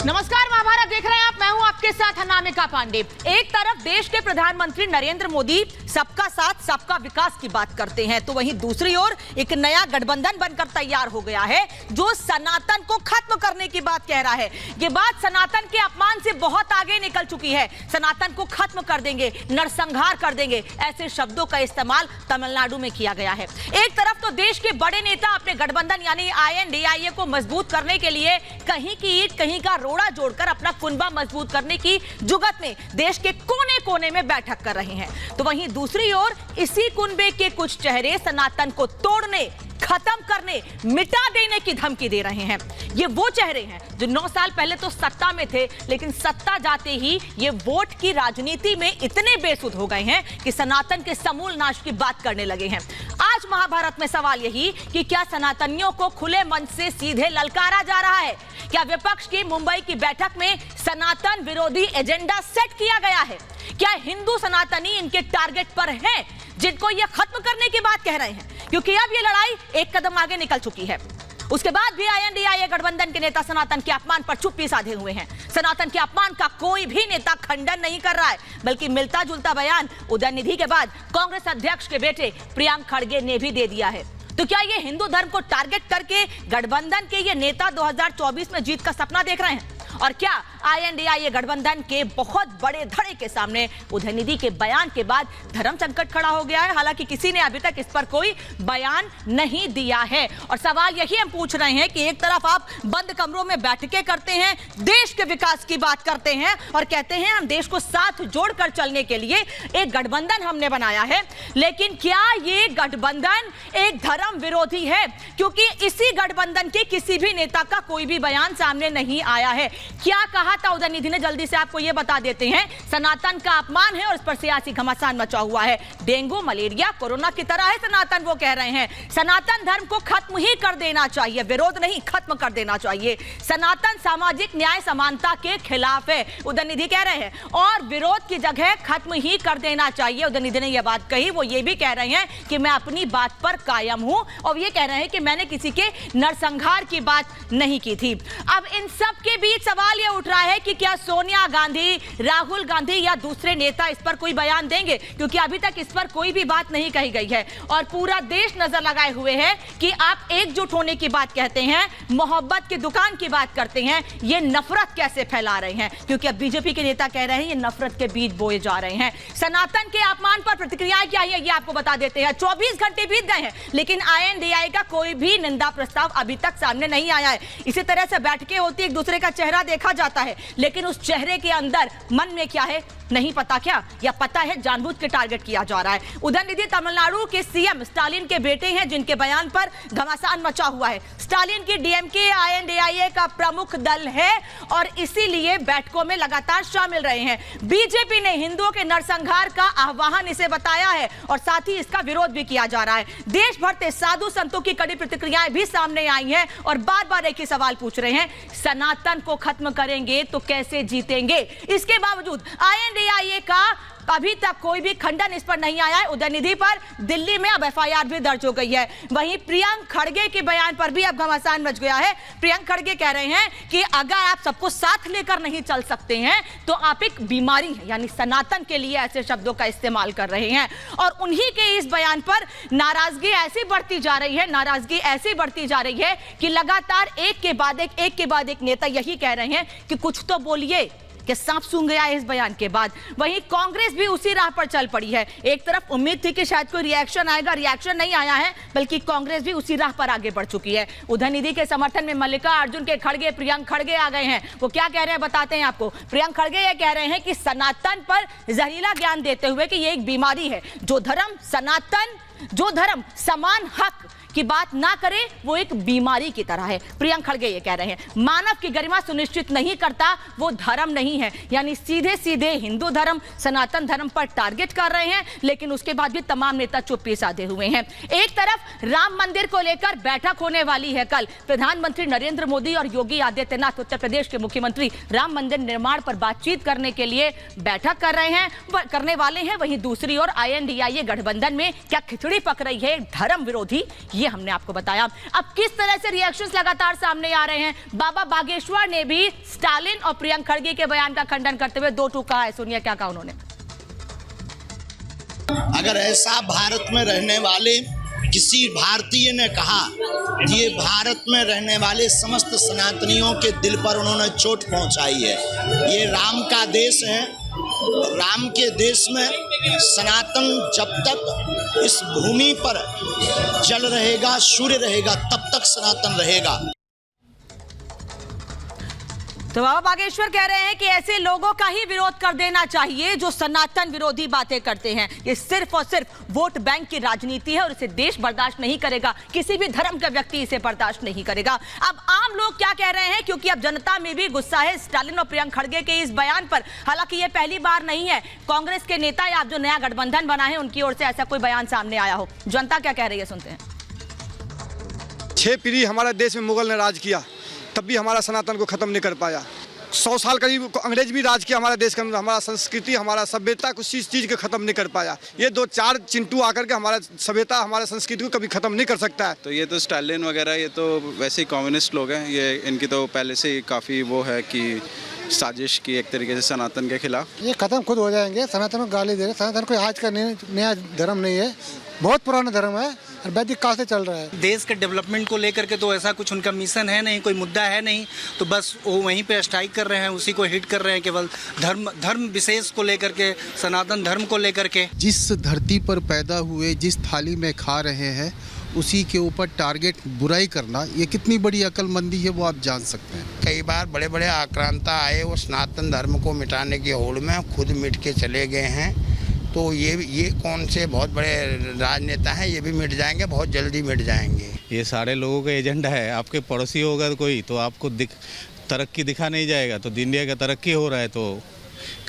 नमस्कार, महाभारत देख रहे हैं आप। मैं हूं आपके साथ अनामिका पांडे। एक तरफ देश के प्रधानमंत्री नरेंद्र मोदी सबका साथ सबका विकास की बात करते हैं, तो वहीं दूसरी ओर एक नया गठबंधन बनकर तैयार हो गया है जो सनातन को खत्म करने की बात कह रहा है। ये बात सनातन के अपमान से बहुत आगे निकल चुकी है। सनातन को खत्म कर देंगे, नरसंहार कर देंगे, ऐसे शब्दों का इस्तेमाल तमिलनाडु में किया गया है। एक तरफ तो देश के बड़े नेता अपने गठबंधन यानी INDIA को मजबूत करने के लिए कहीं की ईंट कहीं का रोड़ा जोड़कर अपना कुनबा मजबूत करने की जुगत में देश के कोने कोने में बैठक कर रहे हैं, तो वहीं दूसरी ओर इसी कुनबे के कुछ चेहरे सनातन को तोड़ने, खत्म करने, मिटा देने की धमकी दे रहे हैं। ये वो चेहरे हैं जो 9 साल पहले तो सत्ता में थे, लेकिन सत्ता जाते ही ये वोट की राजनीति में इतने बेसुध हो गए हैं कि सनातन के समूल नाश की बात करने लगे हैं। आज महाभारत में सवाल यही कि क्या सनातनियों को खुले मन से सीधे ललकारा जा रहा है? क्या विपक्ष की मुंबई की बैठक में सनातन विरोधी एजेंडा सेट किया गया है? क्या हिंदू सनातनी इनके टारगेट पर हैं जिनको ये खत्म करने की बात कह रहे हैं? क्योंकि अब ये लड़ाई एक कदम आगे निकल चुकी है। उसके बाद भी INDIA गठबंधन के नेता सनातन के अपमान पर चुप्पी साधे हुए हैं। सनातन के अपमान का कोई भी नेता खंडन नहीं कर रहा है, बल्कि मिलता जुलता बयान उदयनिधि के बाद कांग्रेस अध्यक्ष के बेटे प्रियंक खड़गे ने भी दे दिया है। तो क्या ये हिंदू धर्म को टारगेट करके गठबंधन के ये नेता 2024 में जीत का सपना देख रहे हैं? और क्या INDIA गठबंधन के बहुत बड़े धड़े के सामने उदयनिधि के बयान के बाद धर्म संकट खड़ा हो गया है? हालांकि किसी ने अभी तक इस पर कोई बयान नहीं दिया है। और सवाल यही हम पूछ रहे हैं कि एक तरफ आप बंद कमरों में बैठकें करते हैं, देश के विकास की बात करते हैं और कहते हैं हम देश को साथ जोड़कर चलने के लिए एक गठबंधन हमने बनाया है, लेकिन क्या ये गठबंधन एक धर्म विरोधी है? क्योंकि इसी गठबंधन के किसी भी नेता का कोई भी बयान सामने नहीं आया है। क्या कहा था उदयनिधि ने, जल्दी से आपको यह बता देते हैं। सनातन का अपमान है और इस पर सियासी घमासान मचा हुआ है। डेंगू मलेरिया कोरोना की तरह है सनातन, वो कह रहे हैं सनातन धर्म को खत्म ही कर देना चाहिए, विरोध नहीं खत्म कर देना चाहिए। सनातन सामाजिक न्याय समानता के खिलाफ है, उदयनिधि कह रहे हैं, और विरोध की जगह खत्म ही कर देना चाहिए। उदयनिधि ने यह बात कही। वो ये भी कह रहे हैं कि मैं अपनी बात पर कायम हूं और ये कह रहे हैं कि मैंने किसी के नरसंहार की बात नहीं की थी। अब इन सब के बीच सवाल यह उठ रहा है कि क्या सोनिया गांधी, राहुल गांधी या दूसरे नेता इस पर कोई बयान देंगे? क्योंकि अभी तक इस पर कोई भी बात नहीं कही गई है और पूरा देश नजर लगाए हुए है कि आप एकजुट होने की बात कहते हैं, मोहब्बत की दुकान की बात करते हैं, ये नफरत कैसे फैला रहे हैं? क्योंकि अब बीजेपी के नेता कह रहे हैं ये नफरत के बीज बोए जा रहे हैं। सनातन के अपमान पर प्रतिक्रियाएं क्या है ये आपको बता देते हैं। 24 घंटे बीत गए हैं, लेकिन INDIA का कोई भी निंदा प्रस्ताव अभी तक सामने नहीं आया है। इसी तरह से बैठकें होती, एक दूसरे का चेहरा देखा जाता है, लेकिन उस चेहरे के अंदर मन में क्या है नहीं पता क्या, या पता है जानबूझ के टारगेट किया जा रहा है। उदयनिधि तमिलनाडु के CM स्टालिन के बेटे हैं जिनके बयान पर घमासान मचा हुआ है। स्टालिन की DMK INDIA का प्रमुख दल है और इसीलिए बैठकों में लगातार शामिल रहे हैं। बीजेपी ने हिंदुओं के नरसंहार का आह्वान इसे बताया है और साथ ही इसका विरोध भी किया जा रहा है। देश भर से साधु संतों की कड़ी प्रतिक्रियाएं भी सामने आई हैं और बार बार एक ही सवाल पूछ रहे हैं, सनातन को खत्म करेंगे तो कैसे जीतेंगे? इसके बावजूद INDIA का अभी तक कोई भी खंडन इस पर नहीं आया है। उदयनिधि पर दिल्ली में अब FIR भी दर्ज हो गई है। वहीं प्रियंक खड़गे के बयान पर भी अब घमासान मच गया है। प्रियंक खड़गे कह रहे हैं कि अगर आप सबको साथ लेकर नहीं चल सकते हैं तो आप एक बीमारी है, यानी सनातन के लिए ऐसे शब्दों का इस्तेमाल कर रहे हैं। और उन्हीं के इस बयान पर नाराजगी ऐसी बढ़ती जा रही है, नाराजगी ऐसी बढ़ती जा रही है कि लगातार एक के बाद एक नेता यही कह रहे हैं कि कुछ तो बोलिए, कि सांप सूंघ गया है इस बयान के बाद। वहीं कांग्रेस भी उसी राह पर चल पड़ी है। एक तरफ उम्मीद थी कि शायद कोई रिएक्शन आएगा, रिएक्शन नहीं आया है, बल्कि कांग्रेस भी उसी राह पर आगे बढ़ चुकी है। उदयनिधि के समर्थन में मल्लिकार्जुन के खड़गे प्रियंक खड़गे आ गए हैं। वो क्या कह रहे हैं बताते हैं आपको। प्रियंक खड़गे ये कह रहे हैं कि सनातन पर जहरीला ज्ञान देते हुए कि ये एक बीमारी है, जो धर्म समान हक की बात ना करे वो एक बीमारी की तरह है। प्रियंक खड़गे ये कह रहे हैं मानव की गरिमा सुनिश्चित नहीं करता वो धर्म नहीं है, यानी सीधे सीधे हिंदू धर्म, सनातन धर्म पर टारगेट कर रहे हैं। लेकिन उसके बाद भी तमाम नेता चुप्पी साधे हुए हैं। एक तरफ राम मंदिर को लेकर बैठक होने वाली है कल। प्रधानमंत्री नरेंद्र मोदी और योगी आदित्यनाथ उत्तर प्रदेश के मुख्यमंत्री राम मंदिर निर्माण पर बातचीत करने के लिए बैठक करने वाले हैं। वहीं दूसरी ओर INDIA गठबंधन में क्या खिचड़ी पक रही है, धर्म विरोधी ये हमने आपको बताया। अब किस तरह से रिएक्शंस लगातार सामने आ रहे हैं, बाबा बागेश्वर ने भी स्टालिन और प्रियंक खड़गे के बयान का खंडन करते हुए दो टूक कहा है। सुनिए क्या कहा उन्होंने। अगर ऐसा भारत में रहने वाले किसी भारतीय ने कहा, ये भारत में रहने वाले समस्त सनातनियों के दिल पर उन्होंने चोट पहुंचाई है। ये राम का देश है, राम के देश में सनातन जब तक इस भूमि पर जल रहेगा, सूर्य रहेगा, तब तक सनातन रहेगा। तो बाबा बागेश्वर कह रहे हैं कि ऐसे लोगों का ही विरोध कर देना चाहिए जो सनातन विरोधी बातें करते हैं। ये सिर्फ और सिर्फ वोट बैंक की राजनीति है और इसे देश बर्दाश्त नहीं करेगा, किसी भी धर्म का व्यक्ति इसे बर्दाश्त नहीं करेगा। अब आम लोग क्या कह रहे हैं, क्योंकि अब जनता में भी गुस्सा है स्टालिन और प्रियंक खड़गे के इस बयान पर। हालांकि ये पहली बार नहीं है कांग्रेस के नेता या जो नया गठबंधन बना है उनकी ओर से ऐसा कोई बयान सामने आया हो। जनता क्या कह रही है, सुनते हैं। 6 पीढ़ी हमारे देश में मुगल ने राज किया, तब भी हमारा सनातन को खत्म नहीं कर पाया। 100 साल करीब अंग्रेज भी राज किया हमारे देश के अंदर, हमारा संस्कृति, हमारा सभ्यता कुछ चीज़ को खत्म नहीं कर पाया। ये 2-4 चिंटू आकर के हमारा सभ्यता, हमारा संस्कृति को कभी खत्म नहीं कर सकता है। तो ये तो स्टालिन वगैरह, ये तो वैसे ही कम्युनिस्ट लोग हैं। ये इनकी तो पहले से ही काफ़ी वो है कि साजिश की एक तरीके से सनातन के खिलाफ। ये खत्म खुद हो जाएंगे। सनातन को गाली दे रहे। सनातन कोई आज का नया धर्म नहीं है, बहुत पुराना धर्म है और वैदिक काल से चल रहा है। देश के डेवलपमेंट को लेकर के तो ऐसा कुछ उनका मिशन है नहीं, कोई मुद्दा है नहीं, तो बस वो वहीं पे स्ट्राइक कर रहे हैं, उसी को हिट कर रहे हैं, केवल धर्म विशेष को लेकर के, सनातन धर्म को लेकर के। जिस धरती पर पैदा हुए, जिस थाली में खा रहे हैं, उसी के ऊपर टारगेट बुराई करना, ये कितनी बड़ी अक्लमंदी है वो आप जान सकते हैं। कई बार बड़े बड़े आक्रांता आए, वो सनातन धर्म को मिटाने की होड़ में खुद मिट के चले गए हैं। तो ये कौन से बहुत बड़े राजनेता हैं, ये भी मिट जाएंगे, बहुत जल्दी मिट जाएंगे। ये सारे लोगों का एजेंडा है। आपके पड़ोसी होगा कोई तो आपको तरक्की दिखा नहीं जाएगा। तो इंडिया का तरक्की हो रहा है तो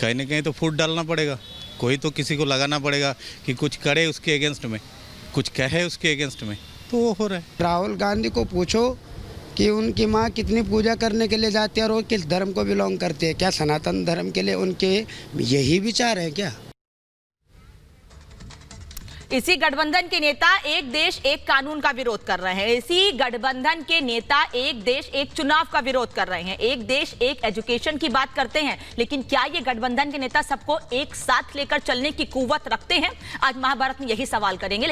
कहीं ना कहीं तो फूट डालना पड़ेगा, कोई तो किसी को लगाना पड़ेगा कि कुछ करे उसके अगेंस्ट में, कुछ कहे उसके अगेंस्ट में, तो वो हो रहा है। राहुल गांधी को पूछो कि उनकी माँ कितनी पूजा करने के लिए जाती है और वो किस धर्म को बिलोंग करती है। क्या सनातन धर्म के लिए उनके यही विचार है क्या? इसी गठबंधन के नेता एक देश एक कानून का विरोध कर रहे हैं। इसी गठबंधन के नेता एक देश एक चुनाव का विरोध कर रहे हैं। एक देश एक एजुकेशन की बात करते हैं, लेकिन क्या ये गठबंधन के नेता सबको एक साथ लेकर चलने की कुव्वत रखते हैं? आज महाभारत में यही सवाल करेंगे।